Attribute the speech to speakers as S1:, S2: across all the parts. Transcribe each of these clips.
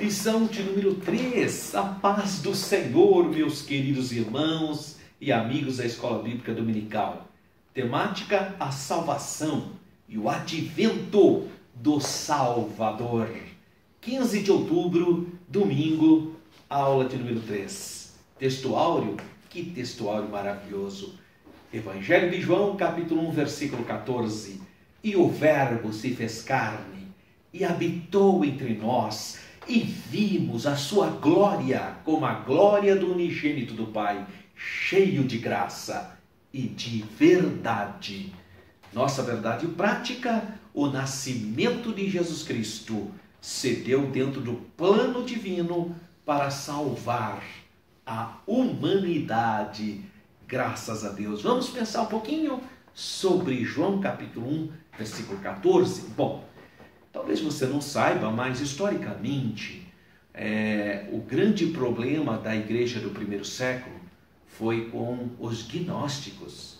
S1: Lição de número 3, a paz do Senhor, meus queridos irmãos e amigos da Escola Bíblica Dominical. Temática, a salvação e o advento do Salvador. 15 de outubro, domingo, aula de número 3. Texto áureo, que texto áureo maravilhoso. Evangelho de João, capítulo 1, versículo 14. E o Verbo se fez carne e habitou entre nós, e vimos a sua glória, como a glória do unigênito do Pai, cheio de graça e de verdade. Nossa verdade prática, o nascimento de Jesus Cristo se deu dentro do plano divino para salvar a humanidade. Graças a Deus. Vamos pensar um pouquinho sobre João capítulo 1, versículo 14. Bom, talvez você não saiba, mas historicamente, o grande problema da igreja do primeiro século foi com os gnósticos.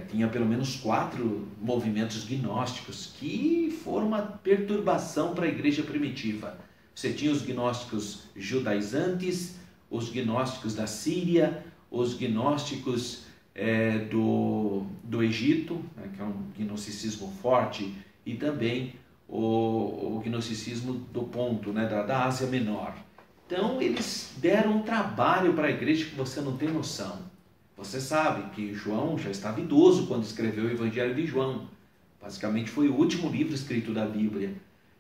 S1: Tinha pelo menos 4 movimentos gnósticos que foram uma perturbação para a igreja primitiva. Você tinha os gnósticos judaizantes, os gnósticos da Síria, os gnósticos do Egito, que é um gnosticismo forte, e também o gnosticismo do Ponto, da Ásia Menor. Então eles deram um trabalho para a igreja que você não tem noção. Você sabe que João já estava idoso quando escreveu o Evangelho de João. Basicamente foi o último livro escrito da Bíblia.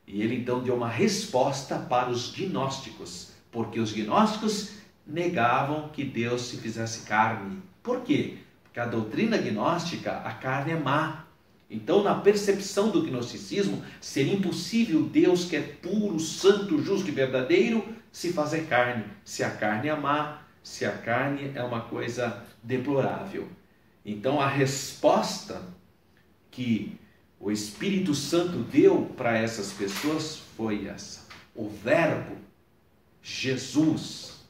S1: E ele então deu uma resposta para os gnósticos, porque os gnósticos negavam que Deus se fizesse carne. Por quê? Porque a doutrina gnóstica, a carne é má. Então, na percepção do gnosticismo, seria impossível Deus, que é puro, santo, justo e verdadeiro, se fazer carne. Se a carne é má, se a carne é uma coisa deplorável. Então, a resposta que o Espírito Santo deu para essas pessoas foi essa. O Verbo, Jesus,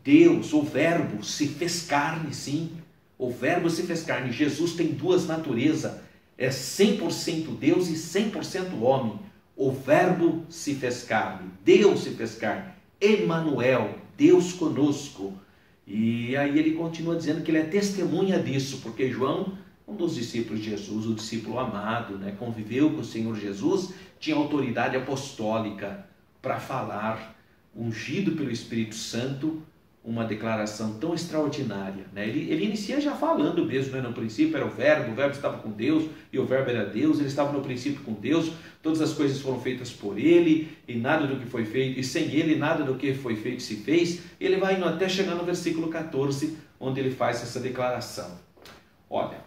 S1: Deus, o Verbo se fez carne, sim. O Verbo se fez carne. Jesus tem duas naturezas. É 100% Deus e 100% homem. O Verbo se fez carne. Deus se fez carne. Emanuel, Deus conosco. E aí ele continua dizendo que ele é testemunha disso, porque João, um dos discípulos de Jesus, o discípulo amado, conviveu com o Senhor Jesus, tinha autoridade apostólica para falar, ungido pelo Espírito Santo, uma declaração tão extraordinária. Ele inicia já falando mesmo, no princípio era o Verbo estava com Deus, e o Verbo era Deus, ele estava no princípio com Deus, todas as coisas foram feitas por ele, e nada do que foi feito, e sem ele nada do que foi feito se fez. Ele vai indo até chegar no versículo 14, onde ele faz essa declaração. Olha,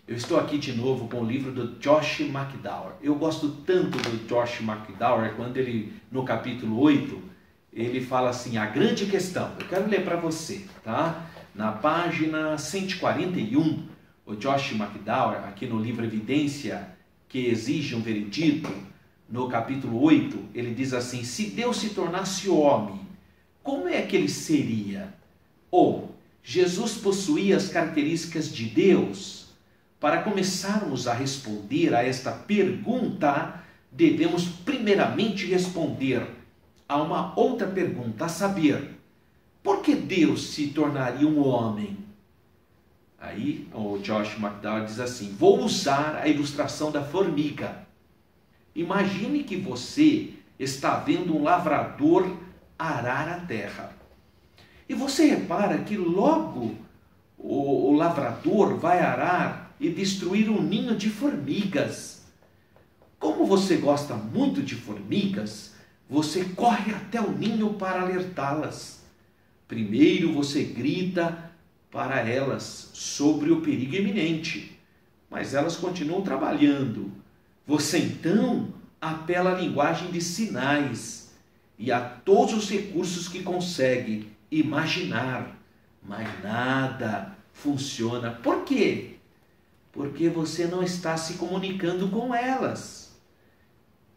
S1: eu estou aqui de novo com o livro do Josh McDowell. Eu gosto tanto do Josh McDowell, quando ele, no capítulo 8, ele fala assim, a grande questão. Eu quero ler para você, tá? Na página 141, o Josh McDowell, aqui no livro Evidência que Exige um Veredito, no capítulo 8, ele diz assim, se Deus se tornasse homem, como é que ele seria? Ou, Jesus possuía as características de Deus? Para começarmos a responder a esta pergunta, devemos primeiramente responder a uma outra pergunta, a saber, por que Deus se tornaria um homem? Aí o Josh McDowell diz assim, vou usar a ilustração da formiga. Imagine que você está vendo um lavrador arar a terra. E você repara que logo o lavrador vai arar e destruir um ninho de formigas. Como você gosta muito de formigas, você corre até o ninho para alertá-las. Primeiro você grita para elas sobre o perigo iminente, mas elas continuam trabalhando. Você então apela à linguagem de sinais e a todos os recursos que consegue imaginar, mas nada funciona. Por quê? Porque você não está se comunicando com elas.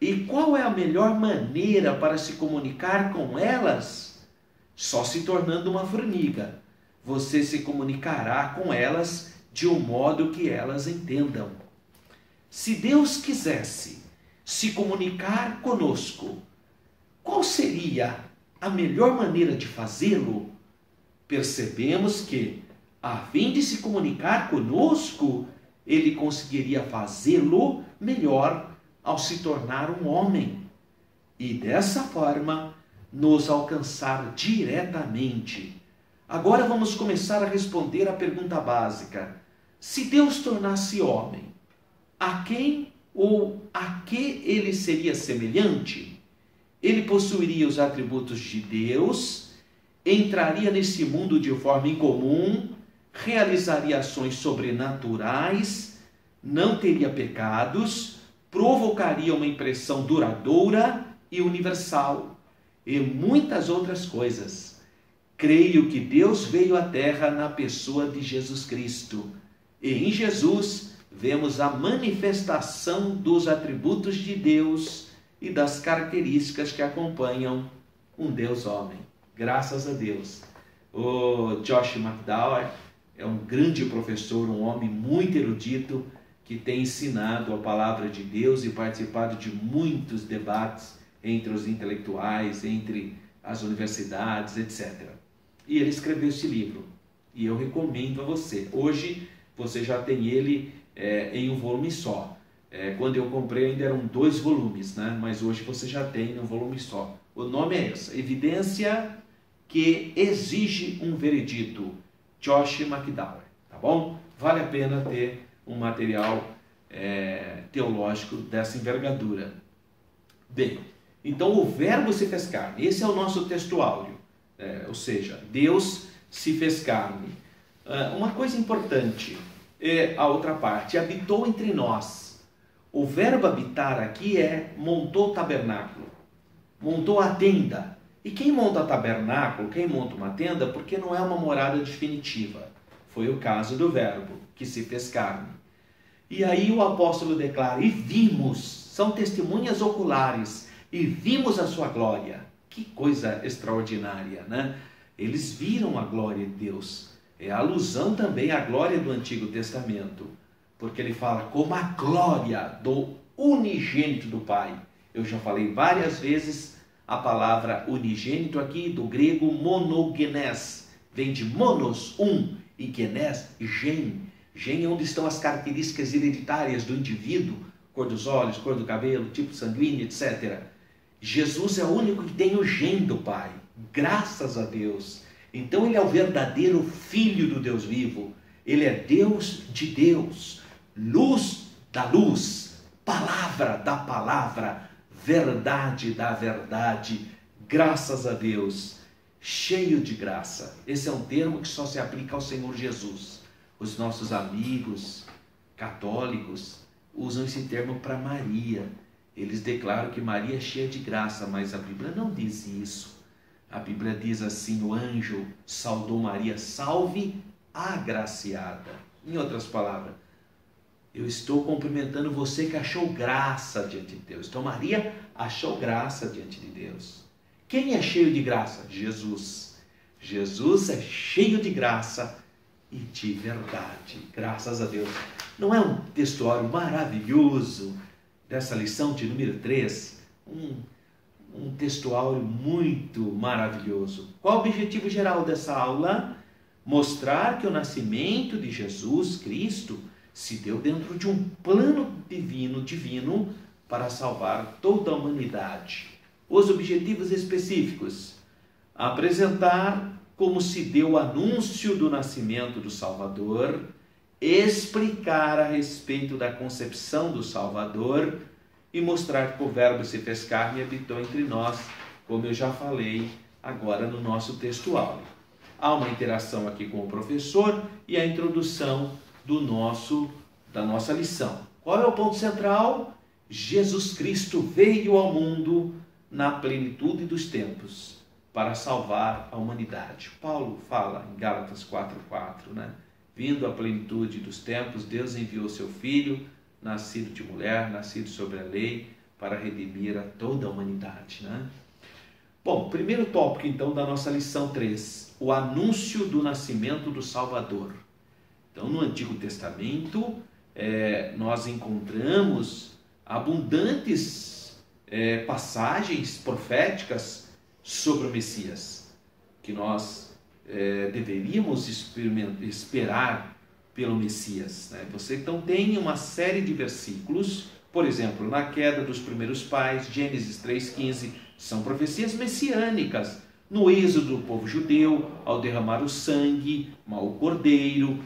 S1: E qual é a melhor maneira para se comunicar com elas? Só se tornando uma formiga. Você se comunicará com elas de um modo que elas entendam. Se Deus quisesse se comunicar conosco, qual seria seria a melhor maneira de fazê-lo? Percebemos que, a fim de se comunicar conosco, ele conseguiria fazê-lo melhor ao se tornar um homem e dessa forma nos alcançar diretamente. Agora vamos começar a responder a pergunta básica: se Deus tornasse homem, a quem ou a que ele seria semelhante? Ele possuiria os atributos de Deus, entraria nesse mundo de forma incomum, realizaria ações sobrenaturais, não teria pecados, provocaria uma impressão duradoura e universal, e muitas outras coisas. Creio que Deus veio à Terra na pessoa de Jesus Cristo, e em Jesus vemos a manifestação dos atributos de Deus e das características que acompanham um Deus homem. Graças a Deus. O Josh McDowell é um grande professor, um homem muito erudito, que tem ensinado a palavra de Deus e participado de muitos debates entre os intelectuais, entre as universidades, etc. E ele escreveu esse livro, e eu recomendo a você. Hoje você já tem ele em um volume só. Quando eu comprei ainda eram 2 volumes, né? Mas hoje você já tem um volume só. O nome é esse: Evidência que exige um veredito, Josh McDowell, tá bom? Vale a pena ter um material teológico dessa envergadura. Bem, então o verbo se fez carne, esse é o nosso texto áureo, ou seja, Deus se fez carne. Uma coisa importante é a outra parte: habitou entre nós. O verbo habitar aqui montou o tabernáculo, montou a tenda. E quem monta tabernáculo, quem monta uma tenda, porque não é uma morada definitiva. Foi o caso do verbo que se fez carne. E aí o apóstolo declara: e vimos, são testemunhas oculares, e vimos a sua glória. Que coisa extraordinária, né? Eles viram a glória de Deus. É alusão também à glória do Antigo Testamento, porque ele fala como a glória do unigênito do Pai. Eu já falei várias vezes a palavra unigênito aqui, do grego monogenes, vem de monos, e genes, gen. Gen é onde estão as características hereditárias do indivíduo, cor dos olhos, cor do cabelo, tipo sanguíneo, etc. Jesus é o único que tem o gen do Pai, graças a Deus. Então ele é o verdadeiro Filho do Deus vivo. Ele é Deus de Deus, luz da luz, palavra da palavra, verdade da verdade, graças a Deus, cheio de graça. Esse é um termo que só se aplica ao Senhor Jesus. Os nossos amigos católicos usam esse termo para Maria. Eles declaram que Maria é cheia de graça, mas a Bíblia não diz isso. A Bíblia diz assim: o anjo saudou Maria, salve agraciada. Em outras palavras, eu estou cumprimentando você que achou graça diante de Deus. Então Maria achou graça diante de Deus. Quem é cheio de graça? Jesus. Jesus é cheio de graça e de verdade. Graças a Deus. Não é um textuário maravilhoso dessa lição de número 3? Um textuário muito maravilhoso. Qual o objetivo geral dessa aula? Mostrar que o nascimento de Jesus Cristo se deu dentro de um plano divino para salvar toda a humanidade. Os objetivos específicos: apresentar como se deu o anúncio do nascimento do Salvador, explicar a respeito da concepção do Salvador e mostrar que o Verbo se fez carne e habitou entre nós, como eu já falei agora no nosso texto áureo. Há uma interação aqui com o professor e a introdução da nossa lição. Qual é o ponto central? Jesus Cristo veio ao mundo na plenitude dos tempos para salvar a humanidade. Paulo fala em Gálatas 4:4, né? Vindo à plenitude dos tempos, Deus enviou seu Filho, nascido de mulher, nascido sobre a lei, para redimir a toda a humanidade, né? Bom, primeiro tópico então da nossa lição 3, o anúncio do nascimento do Salvador. Então, no Antigo Testamento, nós encontramos abundantes passagens proféticas sobre o Messias, que nós deveríamos esperar pelo Messias, né? Você então tem uma série de versículos, por exemplo, na queda dos primeiros pais, Gênesis 3,15, são profecias messiânicas. No êxodo do povo judeu, ao derramar o sangue, o cordeiro,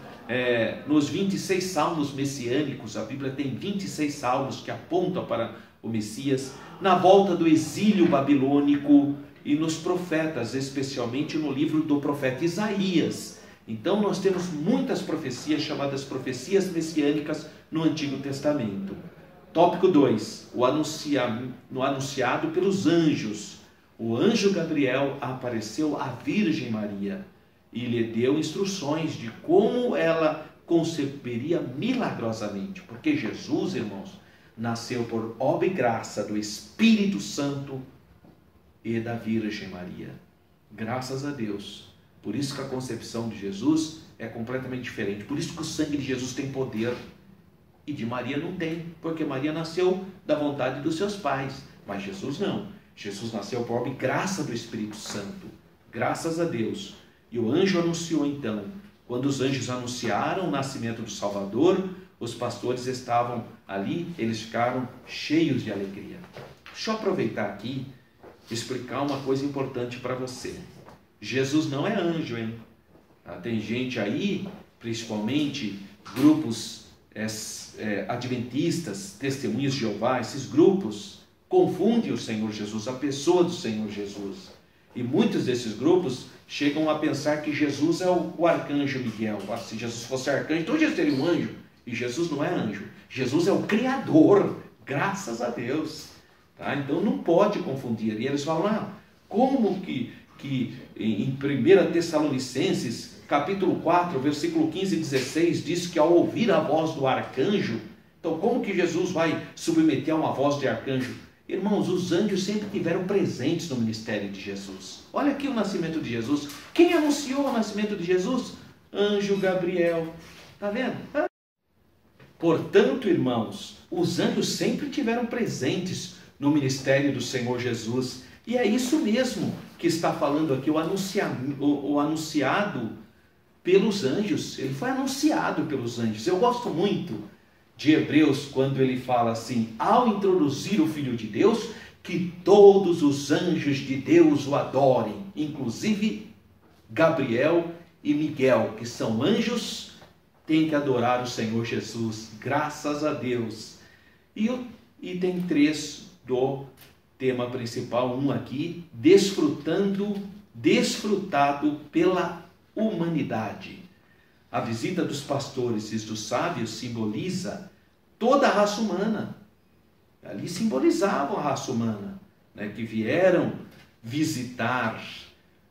S1: nos 26 salmos messiânicos, a Bíblia tem 26 salmos que apontam para o Messias, na volta do exílio babilônico e nos profetas, especialmente no livro do profeta Isaías. Então nós temos muitas profecias chamadas profecias messiânicas no Antigo Testamento. Tópico 2, o anunciado pelos anjos. O anjo Gabriel apareceu à Virgem Maria e lhe deu instruções de como ela conceberia milagrosamente, porque Jesus, irmãos, nasceu por obra e graça do Espírito Santo e da Virgem Maria. Graças a Deus. Por isso que a concepção de Jesus é completamente diferente. Por isso que o sangue de Jesus tem poder e de Maria não tem, porque Maria nasceu da vontade dos seus pais, mas Jesus não. Jesus nasceu por obra e graça do Espírito Santo. Graças a Deus. E o anjo anunciou então. Quando os anjos anunciaram o nascimento do Salvador, os pastores estavam ali, eles ficaram cheios de alegria. Deixa eu aproveitar aqui e explicar uma coisa importante para você. Jesus não é anjo, hein? Tem gente aí, principalmente grupos adventistas, testemunhas de Jeová, esses grupos confundem o Senhor Jesus, a pessoa do Senhor Jesus. E muitos desses grupos chegam a pensar que Jesus é o arcanjo Miguel. Se Jesus fosse arcanjo, então Jesus seria um anjo. E Jesus não é anjo. Jesus é o Criador, graças a Deus. Tá? Então não pode confundir. E eles falam, como que em 1 Tessalonicenses, capítulo 4, versículo 15 e 16, diz que ao ouvir a voz do arcanjo, então como que Jesus vai submeter a uma voz de arcanjo? Irmãos, os anjos sempre tiveram presentes no ministério de Jesus. Olha aqui o nascimento de Jesus. Quem anunciou o nascimento de Jesus? Anjo Gabriel. Está vendo? Portanto, irmãos, os anjos sempre tiveram presentes no ministério do Senhor Jesus. E é isso mesmo que está falando aqui, o anunciado pelos anjos. Ele foi anunciado pelos anjos. Eu gosto muito de Hebreus quando ele fala assim, ao introduzir o Filho de Deus, que todos os anjos de Deus o adorem, inclusive Gabriel e Miguel, que são anjos, têm que adorar o Senhor Jesus, graças a Deus. E o item 3 do tema principal, aqui, desfrutado pela humanidade. A visita dos pastores e dos sábios simboliza toda a raça humana. Ali simbolizavam a raça humana, né, que vieram visitar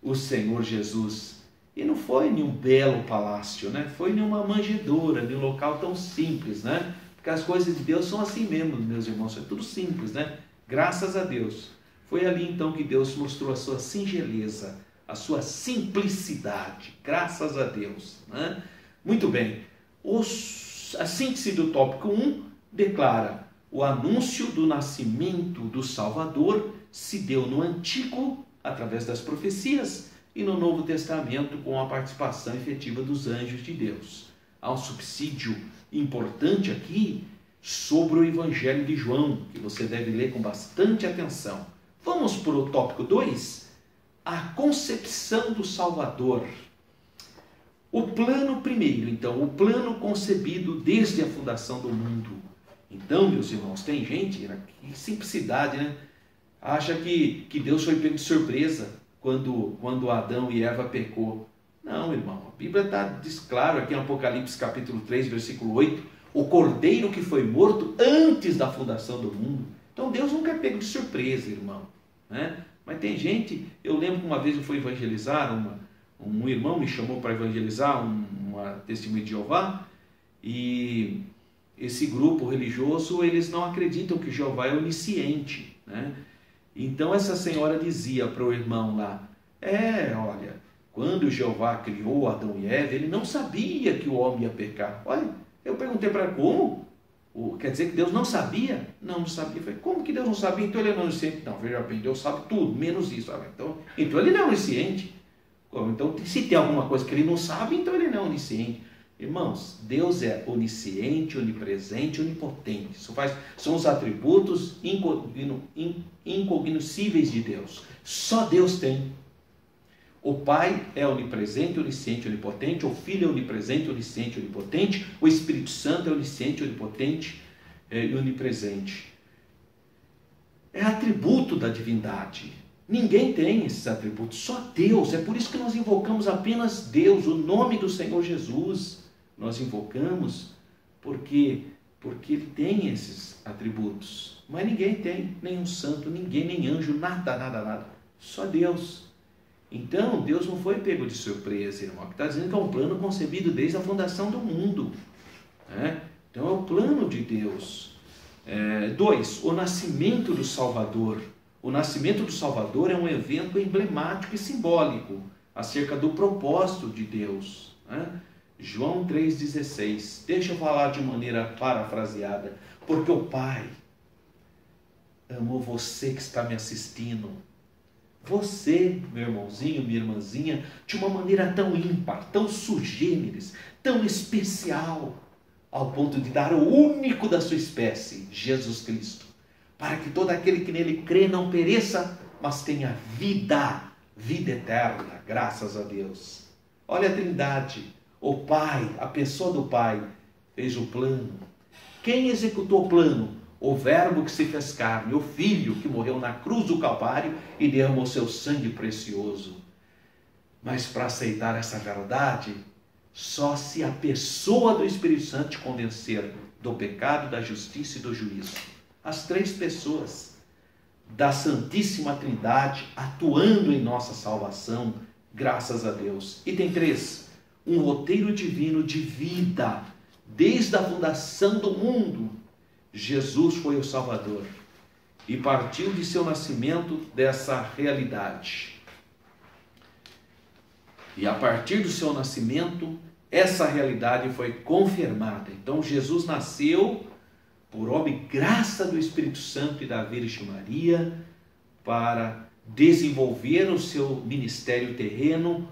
S1: o Senhor Jesus. E não foi em um belo palácio, né? Foi em uma manjedoura, em um local tão simples, né? Porque as coisas de Deus são assim mesmo, meus irmãos, é tudo simples, né? Graças a Deus. Foi ali então que Deus mostrou a sua singeleza, a sua simplicidade, graças a Deus, né? Muito bem, a síntese do tópico 1 declara: o anúncio do nascimento do Salvador se deu no Antigo, através das profecias, e no Novo Testamento, com a participação efetiva dos anjos de Deus. Há um subsídio importante aqui sobre o Evangelho de João, que você deve ler com bastante atenção. Vamos para o tópico 2, a concepção do Salvador. O plano primeiro, então, o plano concebido desde a fundação do mundo. Então, meus irmãos, tem gente, que simplicidade, né? Acha que Deus foi pego de surpresa quando Adão e Eva pecou. Não, irmão, a Bíblia diz claro aqui em Apocalipse capítulo 3, versículo 8, o cordeiro que foi morto antes da fundação do mundo. Então Deus nunca é pego de surpresa, irmão, né? Mas tem gente, eu lembro que uma vez eu fui evangelizar, um irmão me chamou para evangelizar uma testemunha de Jeová, e esse grupo religioso, eles não acreditam que Jeová é onisciente, né? Então essa senhora dizia para o irmão lá, olha, quando Jeová criou Adão e Eva, ele não sabia que o homem ia pecar. Olha, eu perguntei para ela, como? Quer dizer que Deus não sabia? Não sabia. Falei, como que Deus não sabia? Então ele é onisciente. Não, veja bem, Deus sabe tudo, menos isso. Então ele não é onisciente. Então, se tem alguma coisa que ele não sabe, então ele não é onisciente. Irmãos, Deus é onisciente, onipresente, onipotente. São os atributos incognoscíveis de Deus. Só Deus tem. O Pai é onipresente, onisciente, onipotente. O Filho é onipresente, onisciente, onipotente. O Espírito Santo é onisciente, onipotente e onipresente. É atributo da divindade. Ninguém tem esses atributos, só Deus. É por isso que nós invocamos apenas Deus, o nome do Senhor Jesus. Nós invocamos porque Ele tem esses atributos. Mas ninguém tem, nenhum santo, ninguém, nem anjo, nada. Só Deus. Então, Deus não foi pego de surpresa, irmão. Está dizendo que é um plano concebido desde a fundação do mundo. Então, é o plano de Deus. 2. O nascimento do Salvador. O nascimento do Salvador é um evento emblemático e simbólico acerca do propósito de Deus. João 3,16. Deixa eu falar de maneira parafraseada. Porque o Pai amou você que está me assistindo. Você, meu irmãozinho, minha irmãzinha, de uma maneira tão ímpar, tão sui generis, tão especial, ao ponto de dar o único da sua espécie, Jesus Cristo, para que todo aquele que nele crê não pereça, mas tenha vida eterna, graças a Deus. Olha a Trindade, o Pai, a pessoa do Pai, fez o plano. Quem executou o plano? O Verbo que se fez carne, o Filho que morreu na cruz do Calvário e derramou seu sangue precioso. Mas para aceitar essa verdade, só se a pessoa do Espírito Santo te convencer do pecado, da justiça e do juízo. As 3 pessoas da Santíssima Trindade atuando em nossa salvação, graças a Deus. E tem 3, um roteiro divino de vida, desde a fundação do mundo. Jesus foi o Salvador e partiu de seu nascimento dessa realidade. E a partir do seu nascimento, essa realidade foi confirmada. Então Jesus nasceu por obra e graça do Espírito Santo e da Virgem Maria para desenvolver o seu ministério terreno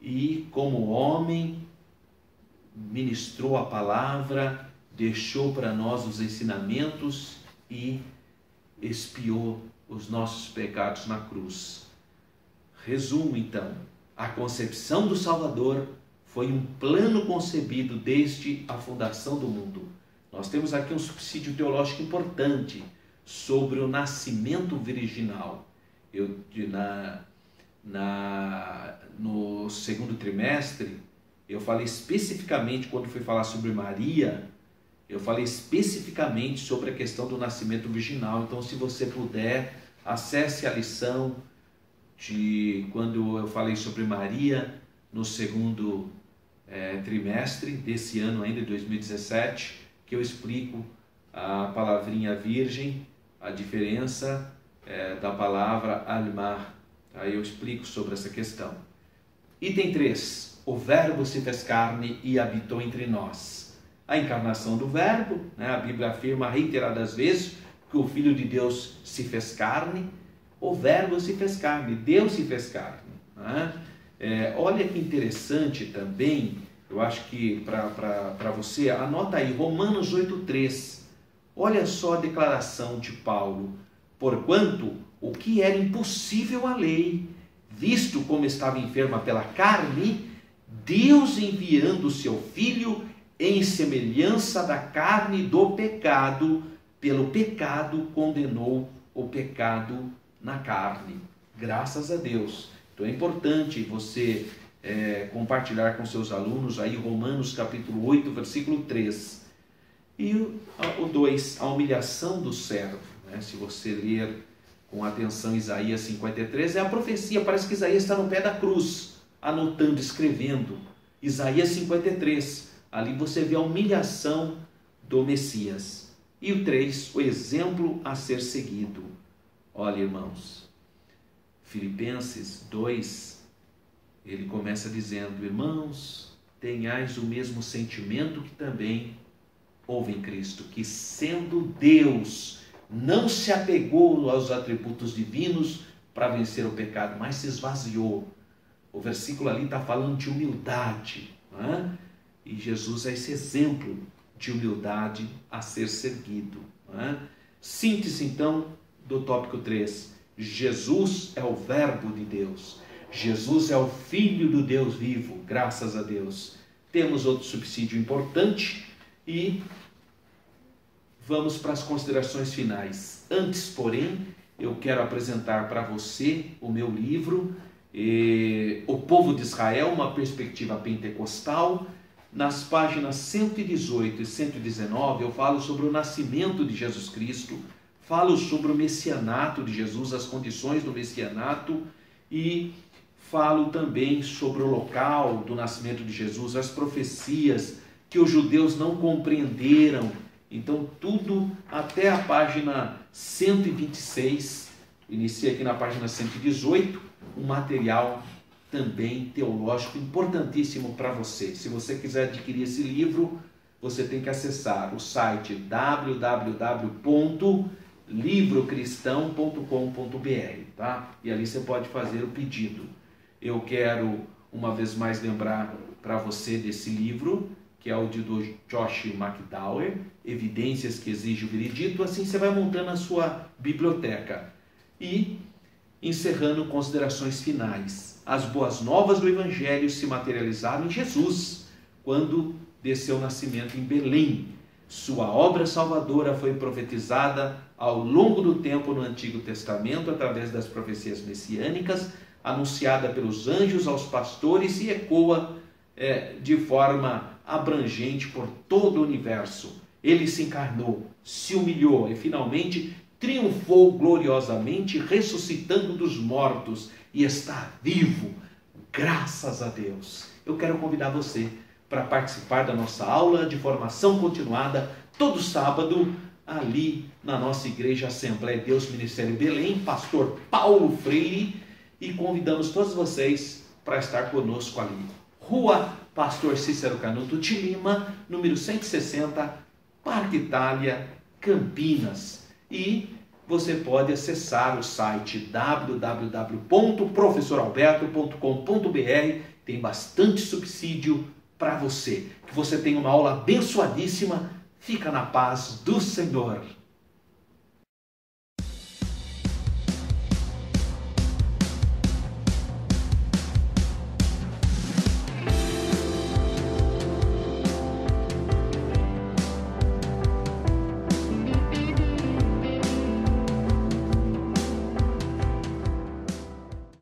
S1: e, como homem, ministrou a palavra, deixou para nós os ensinamentos e expiou os nossos pecados na cruz. Resumo então, a concepção do Salvador foi um plano concebido desde a fundação do mundo. Nós temos aqui um subsídio teológico importante sobre o nascimento virginal. No segundo trimestre, eu falei especificamente, quando fui falar sobre Maria, eu falei especificamente sobre a questão do nascimento virginal. Então, se você puder, acesse a lição de quando eu falei sobre Maria no segundo trimestre desse ano ainda, de 2017, que eu explico a palavrinha virgem, a diferença da palavra almar. Aí eu explico sobre essa questão. Item 3. O Verbo se fez carne e habitou entre nós. A encarnação do Verbo, a Bíblia afirma reiteradas vezes que o Filho de Deus se fez carne, o Verbo se fez carne, Deus se fez carne. Olha que interessante também, eu acho que para você, anota aí, Romanos 8,3. Olha só a declaração de Paulo. Porquanto o que era impossível à lei, visto como estava enferma pela carne, Deus enviando o seu Filho em semelhança da carne do pecado, pelo pecado condenou o pecado na carne. Graças a Deus. Então é importante você compartilhar com seus alunos aí Romanos capítulo 8, versículo 3. E o 2, a humilhação do servo. Se você ler com atenção Isaías 53, é a profecia, parece que Isaías está no pé da cruz, anotando, escrevendo. Isaías 53, ali você vê a humilhação do Messias. E o 3, o exemplo a ser seguido. Olha, irmãos, Filipenses 2, ele começa dizendo: irmãos, tenhais o mesmo sentimento que também houve em Cristo, que sendo Deus, não se apegou aos atributos divinos para vencer o pecado, mas se esvaziou. O versículo ali está falando de humildade, não é? E Jesus é esse exemplo de humildade a ser seguido, não é? Síntese então do tópico 3. Jesus é o verbo de Deus. Jesus é o Filho do Deus vivo, graças a Deus. Temos outro subsídio importante e vamos para as considerações finais. Antes, porém, eu quero apresentar para você o meu livro, O Povo de Israel, uma perspectiva pentecostal. Nas páginas 118 e 119 eu falo sobre o nascimento de Jesus Cristo, falo sobre o messianato de Jesus, as condições do messianato, e falo também sobre o local do nascimento de Jesus, as profecias que os judeus não compreenderam. Então tudo até a página 126, inicia aqui na página 118, um material também teológico importantíssimo para você. Se você quiser adquirir esse livro, você tem que acessar o site www.livrocristão.com.br, tá? E ali você pode fazer o pedido. Eu quero uma vez mais lembrar para você desse livro, que é o de Josh McDowell, Evidências que Exige o Veredito. Assim você vai montando a sua biblioteca. E encerrando considerações finais. As boas novas do Evangelho se materializaram em Jesus, quando desceu o nascimento em Belém. Sua obra salvadora foi profetizada ao longo do tempo no Antigo Testamento, através das profecias messiânicas, anunciada pelos anjos aos pastores e ecoa de forma abrangente por todo o universo. Ele se encarnou, se humilhou e finalmente triunfou gloriosamente, ressuscitando dos mortos e está vivo, graças a Deus. Eu quero convidar você para participar da nossa aula de formação continuada, todo sábado, ali na nossa igreja Assembleia de Deus Ministério Belém, pastor Paulo Freire, e convidamos todos vocês para estar conosco ali. Rua Pastor Cícero Canuto de Lima, número 160, Parque Itália, Campinas. E você pode acessar o site www.professoralberto.com.br, tem bastante subsídio para você. Que você tenha uma aula abençoadíssima. Fica na paz do Senhor.